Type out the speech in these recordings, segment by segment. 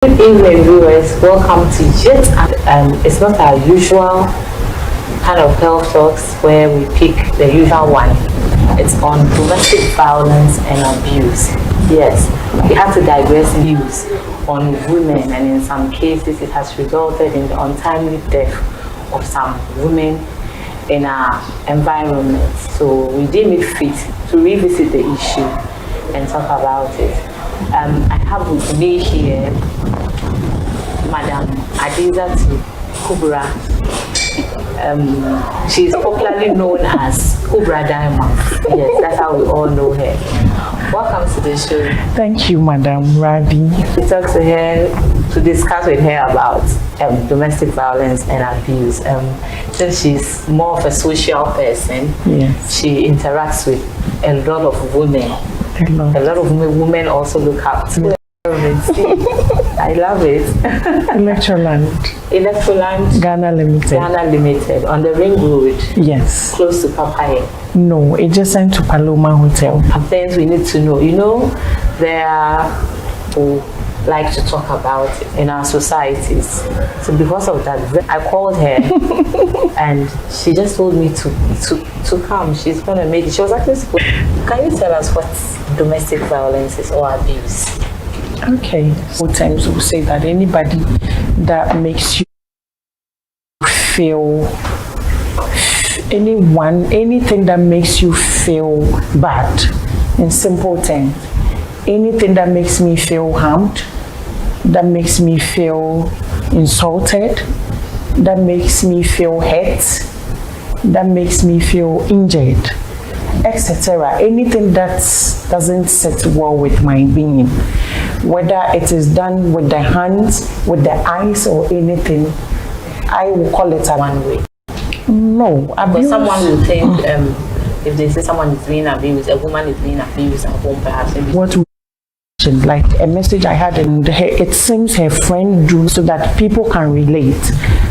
Good evening, viewers. Welcome to yet it's not our usual kind of health talks where we pick the usual one. It's on domestic violence and abuse. Yes, we have to digress views on women, and in some cases, it has resulted in the untimely death of some women in our environment. So we deem it fit to revisit the issue and talk about it. I have with me here Madam Adizatu Kubra. She is popularly known as Kubra Diamond. Yes, that's how we all know her. Welcome to the show. Thank you, Madam Ravi. We talk to her, to discuss with her about domestic violence and abuse. Since she's more of a social person, yes, she interacts with a lot of women. A lot of women also look up to her. I love it. Electroland Ghana Limited on the Ring Road. Yes. Close to Papaya. No, adjacent to Paloma Hotel. Things we need to know. You know, there are who like to talk about it in our societies. So because of that, I called her and she just told me to come. She's going to make it. She was actually supposed. Can you tell us what domestic violence is or abuse? Okay. Sometimes we'll say that anybody that makes you feel, anything that makes you feel bad, in simple terms, anything that makes me feel harmed, that makes me feel insulted, that makes me feel hurt, that makes me feel injured, etc. Anything that doesn't sit well with my being, whether it is done with the hands, with the eyes, or anything, I will call it a one way. No, but someone will think if they say someone is being abused, a woman is being abused at home, perhaps. What like a message I had in her, it seems her friend drew so that people can relate.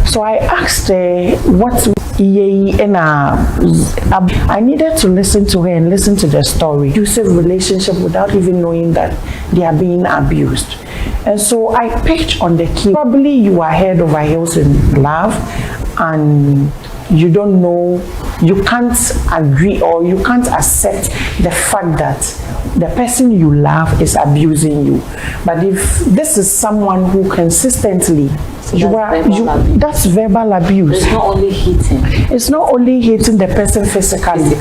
So I asked her what and I needed to listen to her and listen to the story. Abusive relationship without even knowing that they are being abused. And so I picked on the key. Probably you are head over heels in love and you don't know, you can't agree or you can't accept the fact that the person you love is abusing you. But if this is someone who consistently, that's verbal abuse. It's not only hitting. It's not only hitting the person physically.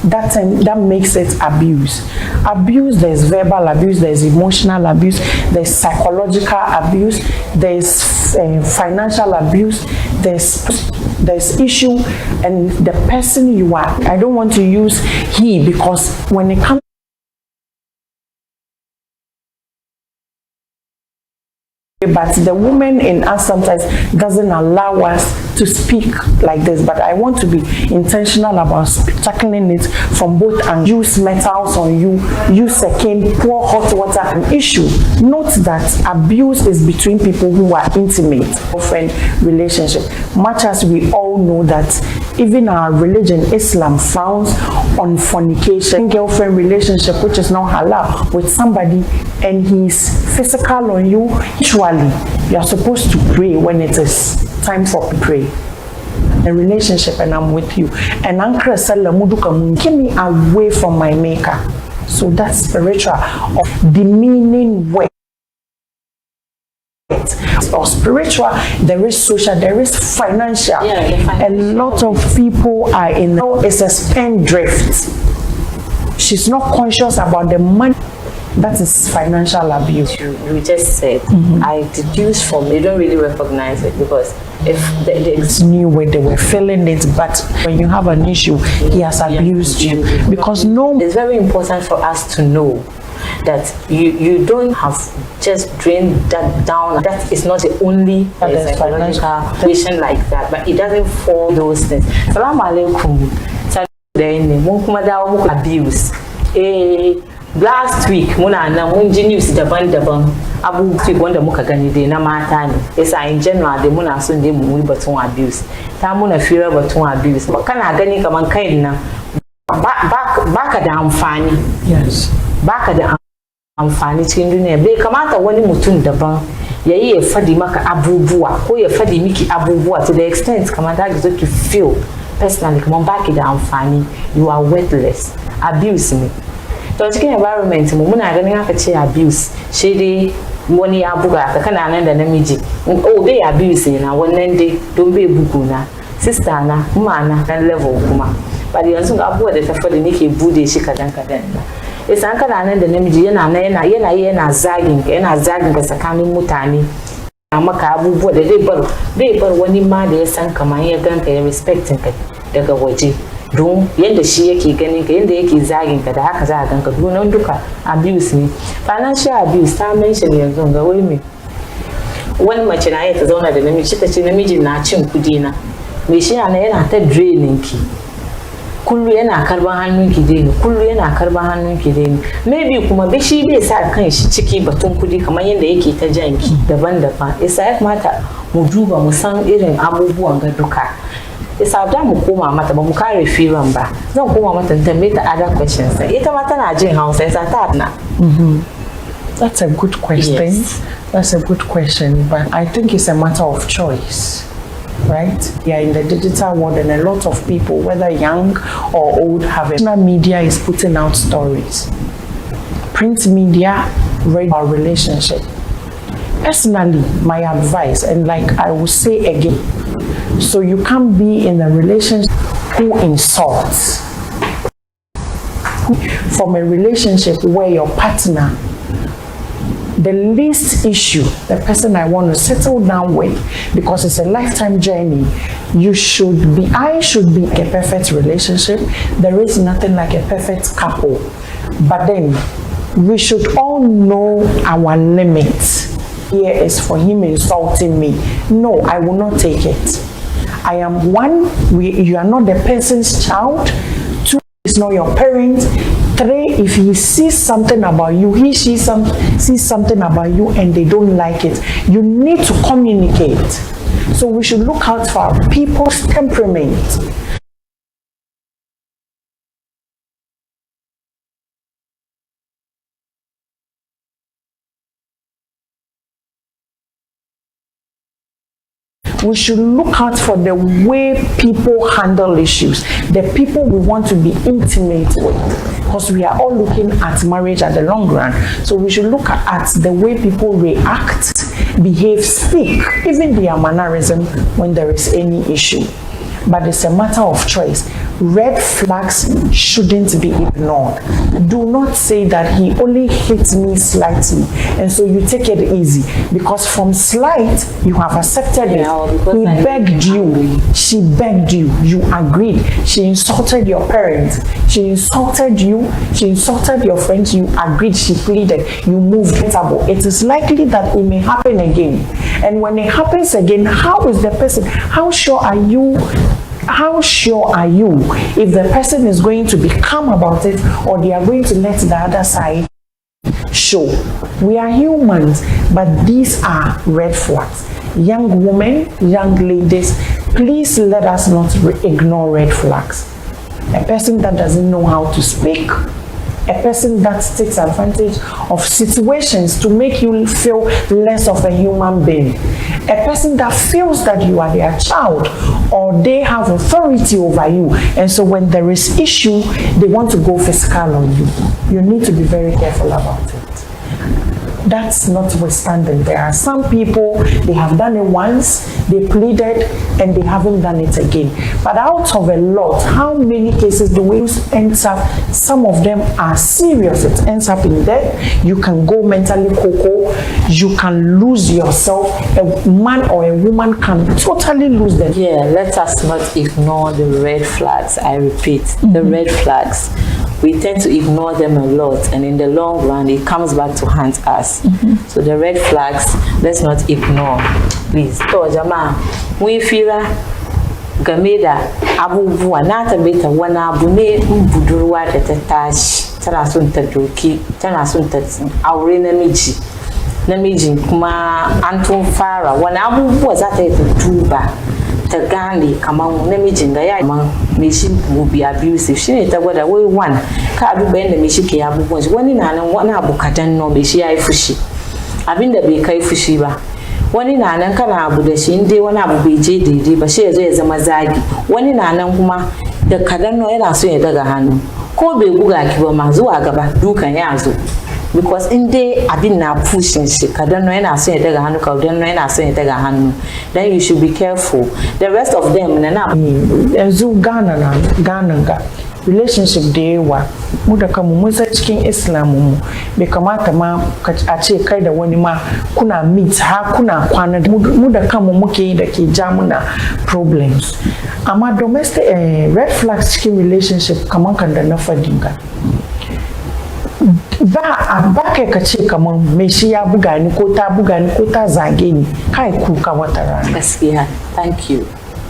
That makes it abuse. Abuse, there's verbal abuse, there's emotional abuse, there's psychological abuse, there's financial abuse, there's issue, and the person you are. I don't want to use he because when it comes, but the woman in us sometimes doesn't allow us to speak like this. But I want to be intentional about tackling it from both angles. Use metals on you, use second, pour hot water. An issue. Note that abuse is between people who are intimate, girlfriend relationship. Much as we all know that even our religion, Islam, frowns on fornication, girlfriend relationship, which is not halal, with somebody and he's physical on you. Usually, you are supposed to pray when it is time for pray. A relationship, and I'm with you. And keep me away from my maker. So that's spiritual of demeaning way. Or spiritual, there is social, there is financial. A lot of people are in it's a spendthrift. She's not conscious about the money. That is financial abuse. You just said, I deduce from you don't really recognize it because if it's new way they were feeling it, but when you have an issue, he has abused you. Because it's very important for us to know that you don't have just drained that down. That is not the only financial situation like that, but it doesn't fall those things. Salam alaikum. Abuse. Last week muna na mun ji news daban-daban abubuwa wanda muka gani dai na mata ne yasa in general dai muna son dai mu batun abuse ta muna fira batun abuse kana gani kaman kai nan baka da amfani. Yes, baka da amfani cikin duniya bai kamata wani mutum daban yayi ya fadi maka abubuwa ko ya fadi miki abubuwa to the extent kamar that is what you feel personally kamar baki da amfani, you are worthless. Abuse me. To cikin environment mu muna ganin haka ce abuse shi dai wani ya buga ka kana nan da namiji bai abuse na wannan dai don bai bugu na sister na mama na kan level kuma ba da yanzu ga abubuwa da ta fadi nake bude shi kadan isa an kana nan da namiji yana zagin ka tsakanin mutane maka abubuwa da bai bar wani ma da ya san kamar ya ganka ya respecting ka daga waje don yanda shi yake ganin ka yanda yake zagin ka da haka za a ganka dunan duka abuse ne. Financial abuse ta mention yanzu ga wai me wani mace na ta zauna da namiji ta ce namijin na cin kudi na me shi yana ta draining ki kullu yana karban hannunki dai kullu yana karban hannunki dai maybe kuma bai shi bai sa kan shi ciki batun kudi kamar yanda yake ta janki daban-daban isa ya kamata mu duba mu san irin abubuwan ga duka isa da mu koma mata ba mu kare firan ba zan koma mata tambaye ta other questions ita ma tana jin Hausa isa ta na That's a good question. Yes. That's a good question, but I think it's a matter of choice. Right? Yeah, in the digital world, and a lot of people, whether young or old, have a social media is putting out stories. Print media, read our relationship. Personally, my advice, and like I will say again, so you can't be in a relationship who insults. From a relationship where your partner, the least issue, the person I want to settle down with, because it's a lifetime journey, I should be a perfect relationship. There is nothing like a perfect couple. But then, we should all know our limits. Here is for him insulting me. No, I will not take it. I am one, you are not the person's child. Two, it's not your parent. Three, if he sees something about you, she sees something about you and they don't like it, you need to communicate. So we should look out for people's temperament. We should look out for the way people handle issues, the people we want to be intimate with, because we are all looking at marriage at the long run. So we should look at the way people react, behave, speak, even their mannerism when there is any issue. But it's a matter of choice. Red flags shouldn't be ignored. Do not say that he only hit me slightly and so you take it easy, because from slight you have accepted it. He begged you, she begged you, you agreed. She insulted your parents, she insulted you, she insulted your friends, you agreed, she pleaded, you moved. It is likely that it may happen again. And when it happens again, how is the person, how sure are you if the person is going to be calm about it, or they are going to let the other side show? We are humans, but these are red flags. Young women, young ladies, please let us not ignore red flags. A person that doesn't know how to speak, a person that takes advantage of situations to make you feel less of a human being, a person that feels that you are their child or they have authority over you, and so when there is issue they want to go physical on you. You need to be very careful about it. That's notwithstanding, there are some people, they have done it once, they pleaded, and they haven't done it again. But out of a lot, how many cases do we end up? Some of them are serious. It ends up in death. You can go mentally cocoa. You can lose yourself. A man or a woman can totally lose them. Yeah, let us not ignore the red flags. I repeat, the red flags. We tend to ignore them a lot, and in the long run it comes back to haunt us. So the red flags, let's not ignore, please. To jama'a, mun fira game da abubuwa, na tabbata wani abu ne budurwa da ta tashi tana son ta doki, tana son ta aure namiji kuma an tun fara wani abubuwa za ta yi ta duba ta gane kamar namijin da ya yi me shi will be abusive, shine ta gwada wai one ka duba yanda me shi ke abubuwan shi, wani na nan wani abu kadan no me shi yayi fushi, abinda bai kai fushi ba wani na nan kana abu da shi inda wani abu bai je daidai ba shi ya zo ya zama zagi, wani na nan kuma da kadan yana so ya daga hannu ko bai buga ki ba ma zuwa gaba dukan ya zo, because in dai abin na pushing shi kadan yana so ya daga hannu kadan yana so ya daga hannu, then you should be careful. The rest of them na yanzu Ghana ga relationship da yawa mu da kanmu mun san cikin Islam mu bai kamata ma a ce kai da wani ma kuna meet ha kuna kwana mu da kanmu muke yi da ke ja muna problems, amma domestic red flags cikin relationship kaman kan da na fadin ga ba kai ka ce kaman me shi ya buga ni ko ta buga ni ko ta zage ni kai kuka wata rana. Gaskiya, thank you,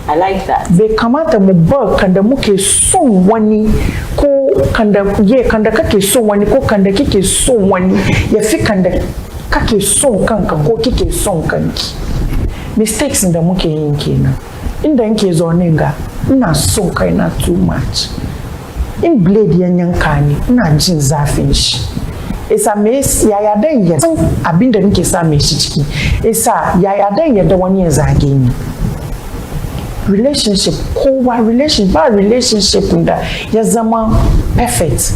I like that. Bai kamata mu bar kanda muke son wani ko kanda kake son wani ko kanda kike son wani ya fi kanda kake son kanka ko kike son kanki. Mistakes da muke yin kenan. Inda nke zaune ga ina son kaina too much. In blade ya yanka ni ina jin zafin shi. Isa me yaya dan ya san abinda nake sa me shi ciki. Isa yaya dan ya da wani ya zage ni. Relationship kowa relationship da ya zama perfect.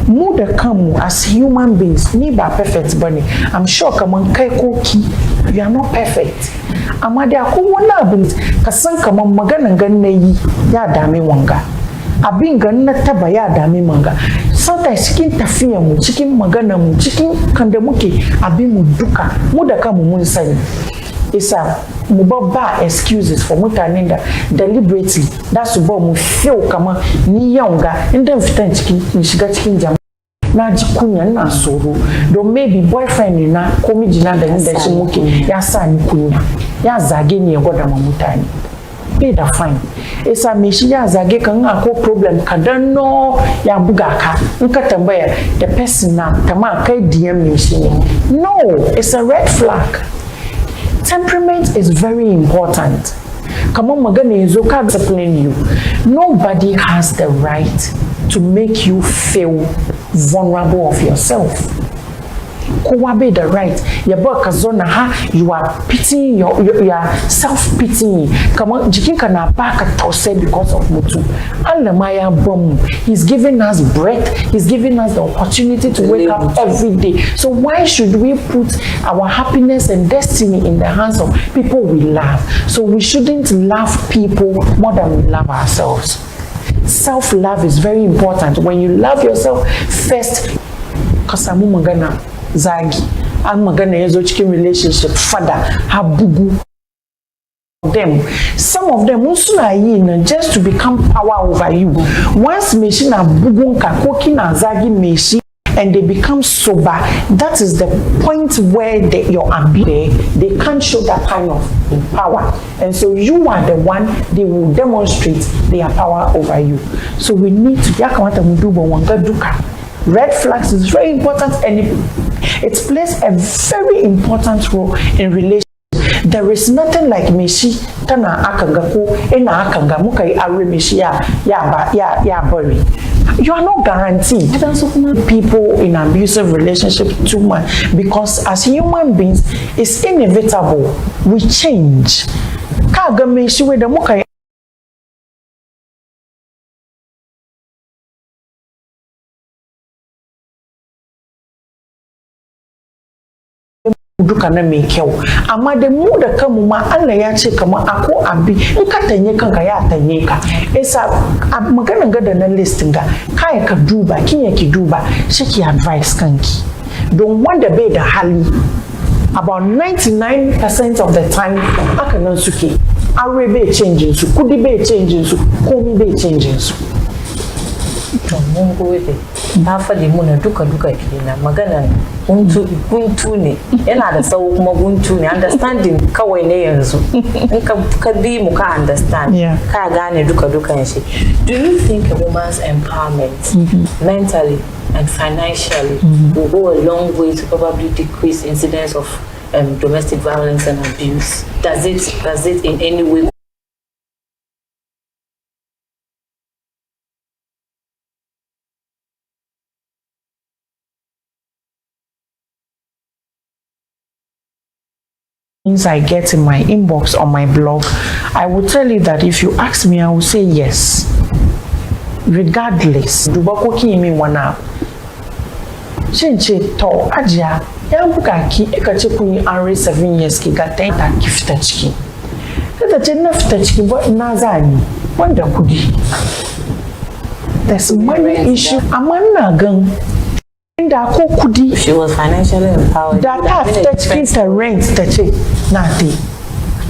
Mu da kanmu as human beings ni ba perfect bane. I'm sure kaman kai koki you are not perfect. Amma da akwai wani abu ka san kaman maganan gannayi ya dame wanga. Abin ganin na taba ya dame manga. Sometimes cikin tafiya mu cikin magana mu cikin kanda muke abin mu duka mu da kanmu mun sani. Isa mu ba excuses for mutanen da deliberately da su ba mu feel kamar ni yanga inda fitan cikin shiga cikin jama'a na ji kunya na tsoro don maybe boyfriend na ko mijina da shi muke ya sa ni kunya ya zage ni ya gwada ma mutane bai da fine. Isa me shi ya zage kan ko problem ka dan no ya buga ka in ka tambaya the person na tama kai DM me shi ne, no, it's a red flag. Temperament is very important. Come on, magana yanzu ka discipline you. Nobody has the right to make you feel vulnerable of yourself. Kowa bai the right. Yaba ka zo na ha you are pitying you are self-pitying. Come on, jikinka na baka tausayi because of mutu. Allah ma ya bamu. He's giving us breath. He's giving us the opportunity to wake up every day. So why should we put our happiness and destiny in the hands of people we love? So we shouldn't love people more than we love ourselves. Self-love is very important. When you love yourself first, kasamu magana zagi, an magana yazo cikin relationship fada ha bugu them. Some of them suna yi na just to become power over you. Once meshi na bugun ka ko kina zagi meshi and they become sober, that is the point where your ambition, they can't show that kind of power. And so you are the one, they will demonstrate their power over you. So we need to, yakamata mudubo wanga duka. Red flags is very important and it plays a very important role in relationships. There is nothing like meshi tana akanga ko ena akanga muka yi aure meshi ya bari. You are not guaranteed. People in abusive relationships too much because as human beings, it's inevitable. We change. Kaga meshi we da muka yi duka na mai kyau amma da mu da kanmu ma Allah ya ce kamar ako abi in ka tanye kanka ya tanye ka isa maganan ga da na list ga kai ka duba kin ki duba shi ki advice kanki don wanda bai da hali about 99% of the time haka nan suke aure bai changing su kudi bai changing su komi bai changing su. Mun gode na faɗi muna duka kenan maganan guntu ne yana da tsawo kuma guntu ne understanding kawai ne yanzu in ka bi mu ka understand ka gane duka shi. Do you think a woman's empowerment mentally and financially will go a long way to probably decrease incidence of domestic violence and abuse? Does it in any way things I get in my inbox on my blog, I will tell you that if you ask me, I will say yes. Regardless. Dubako ki imi wana. Chenche to ajia. Ya mbuka ki ekache kuni array 7 years ki gaten ta kifta chiki. Tata chena fita chiki bo nazani. Wanda kudi. There's money issue. Amana gang. She was financially empowered. That after the rent, nothing.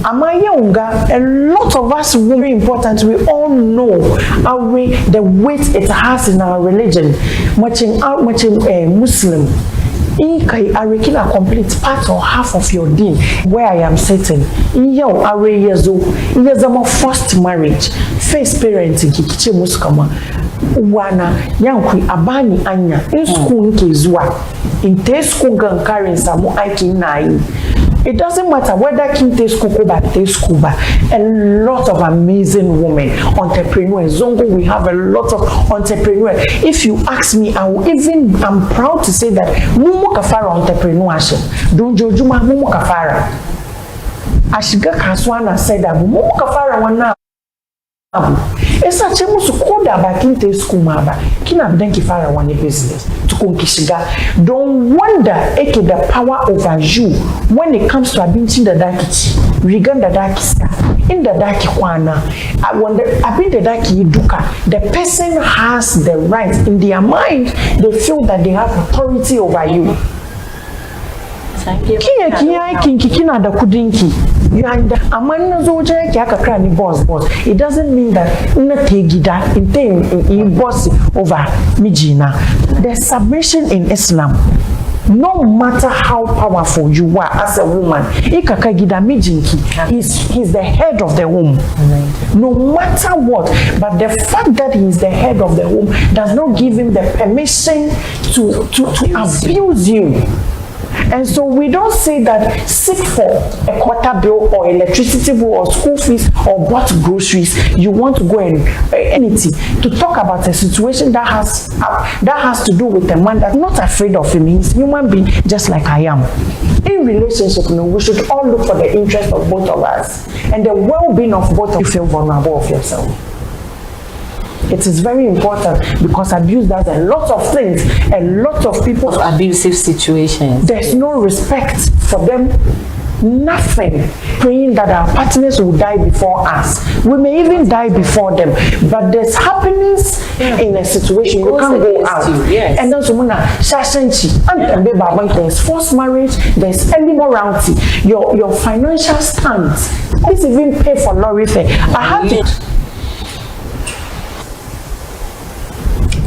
Amayonga, a lot of us very important. We all know the weight it has in our religion. Muching Muslim. I reckon a complete part or half of your deen where I am sitting. Yo, are years old. Years of first marriage, first parenting, kichi muskama. Wana yankwi abani anya in school nkezwa in te school gan carrying samu aiki nai. It doesn't matter whether kinte school ko ba te school ba. A lot of amazing women entrepreneurs. Zongo, we have a lot of entrepreneurs. If you ask me, I'm proud to say that mumu kafara entrepreneurship. Don't jojuma mumu kafara. Ashiga Kaswana said that mumu kafara wana. Esa chemu sukoda ba kinte school maba kina bidenki fara one business to kunkishiga. Don't wonder eke the power over you when it comes to abinchi the dakichi riganda dakisa in the daki kwana. I wonder abin the daki duka. The person has the right in their mind. They feel that they have authority over you. Kia kinki kina da kudinki. You are the amana zoja ki akakra ni boss. It doesn't mean that una tegida in boss over mijina. There's submission in Islam. No matter how powerful you are as a woman, ikakagida mijinki, he's the head of the home. No matter what, but the fact that he is the head of the home does not give him the permission to abuse you. And so we don't say that seek for a quarter bill or electricity bill or school fees or bought groceries. You want to go and anything to talk about a situation that has to do with a man that's not afraid of him. He's a human being just like I am. In relationship, we should all look for the interest of both of us and the well-being of both of you. Feel vulnerable of yourself. It is very important because abuse does a lot of things. A lot of people of abusive situations. There's no respect for them. Nothing. Praying that our partners will die before us. We may even die before them. But there's happiness in a situation. You can't go out. Yes. And then there's forced marriage. There's early morality. Your financial stance. Please even pay for lorry fare. I had to.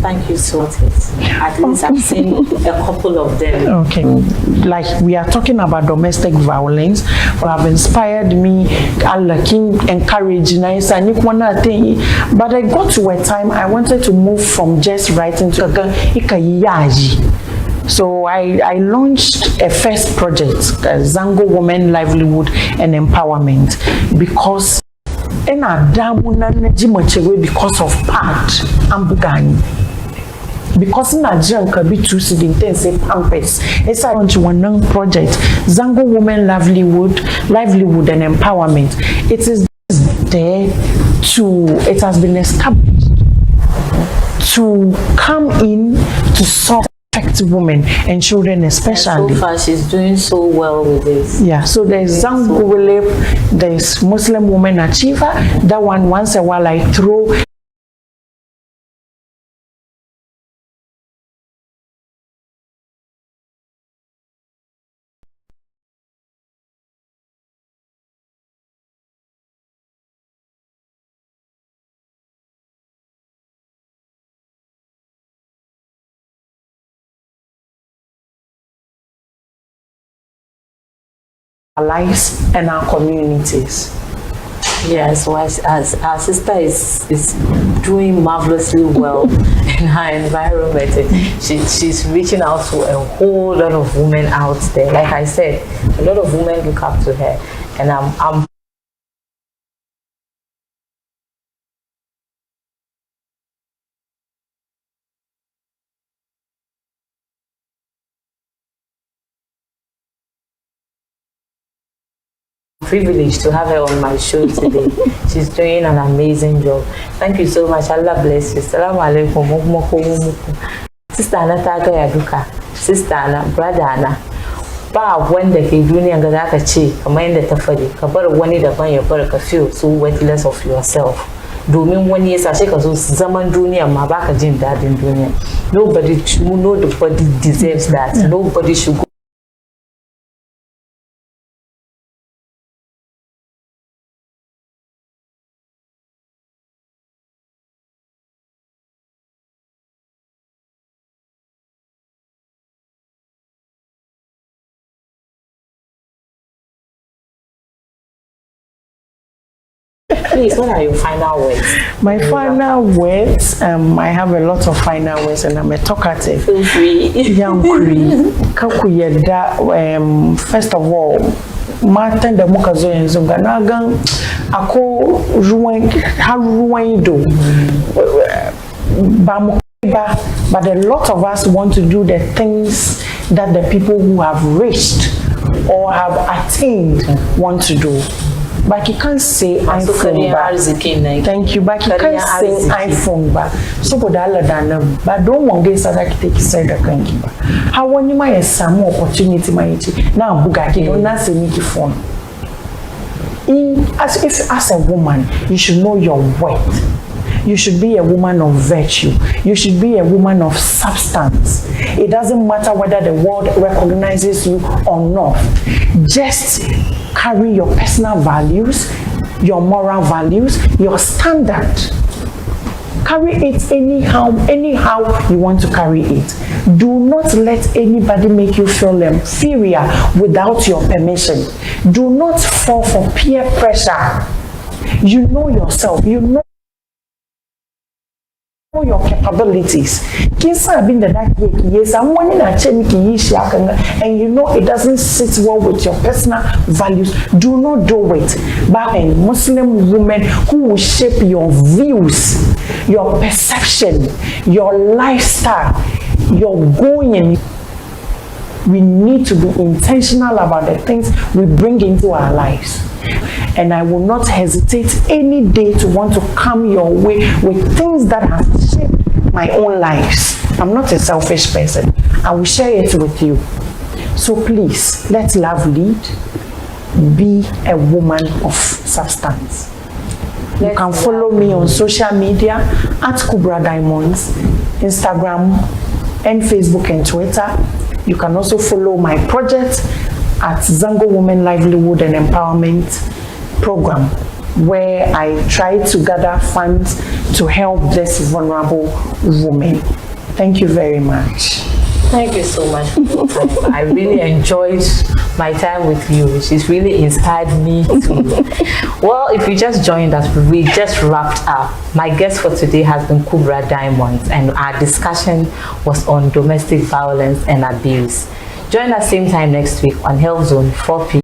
Thank you so much. At least I've seen a couple of them. Okay. Like we are talking about domestic violence, but have inspired me, encouraging, but I got to a time I wanted to move from just writing to so I launched a first project, Zango Women Livelihood and Empowerment, because because of part ambugani. Because in Nigeria can be too intense pampers. It's a one project, Zango Women Livelihood and Empowerment. It is there it has been established to come in to solve women and children especially. And so far she's doing so well with this. Yeah, so there's Zango Women, there's Muslim Women Achiever. That one once a while I throw our lives and our communities. Yes, so as our sister is doing marvelously well in her environment, she's reaching out to a whole lot of women out there. Like I said, a lot of women look up to her, and I'm privileged to have her on my show today. She's doing an amazing job. Thank you so much. Allah bless you. Assalamu alaikum. Sister Anna Taga Yaduka. Sister Anna, Brother Anna. Ba wanda ke duniya ga zaka ce kamar yadda ta fadi ka bar wani daban ya bar ka feel so worthless of yourself. Domin wani yasa sai ka zo zaman duniya ma baka jin dadin duniya. Nobody deserves that. Nobody should go. Please, what are your final words? My final words, I have a lot of final words and I'm a talkative. Feel free. First of all, Martin the Mokazo and Zunganagan, Ako Ruwaido, but a lot of us want to do the things that the people who have reached or have attained want to do. But you can't say iPhone back. Thank you, but you can't say iPhone back. So but don't want to say that take side the country. How when you might some opportunity now Bugatti don't not say me phone. As a woman, you should know your worth. You should be a woman of virtue. You should be a woman of substance. It doesn't matter whether the world recognizes you or not. Just carry your personal values, your moral values, your standard. Carry it anyhow you want to carry it. Do not let anybody make you feel inferior without your permission. Do not fall for peer pressure. You know yourself. You know your capabilities. Yes, I'm one in a and you know it doesn't sit well with your personal values. Do not do it. But a Muslim woman who will shape your views, your perception, your lifestyle, your going. We need to be intentional about the things we bring into our lives. And I will not hesitate any day to want to come your way with things that have shaped my own lives. I'm not a selfish person. I will share it with you. So please, let love lead. Be a woman of substance. You can follow me on social media at Kubra Diamonds, Instagram and Facebook and Twitter. You can also follow my project at Zango Women Livelihood and Empowerment Program, where I try to gather funds to help this vulnerable woman. Thank you very much. Thank you so much. I really enjoyed my time with you. She's really inspired me too. Well, if you just joined us, we just wrapped up. My guest for today has been Kubra Diamonds, and our discussion was on domestic violence and abuse. Join us same time next week on Health Zone 4 p.m.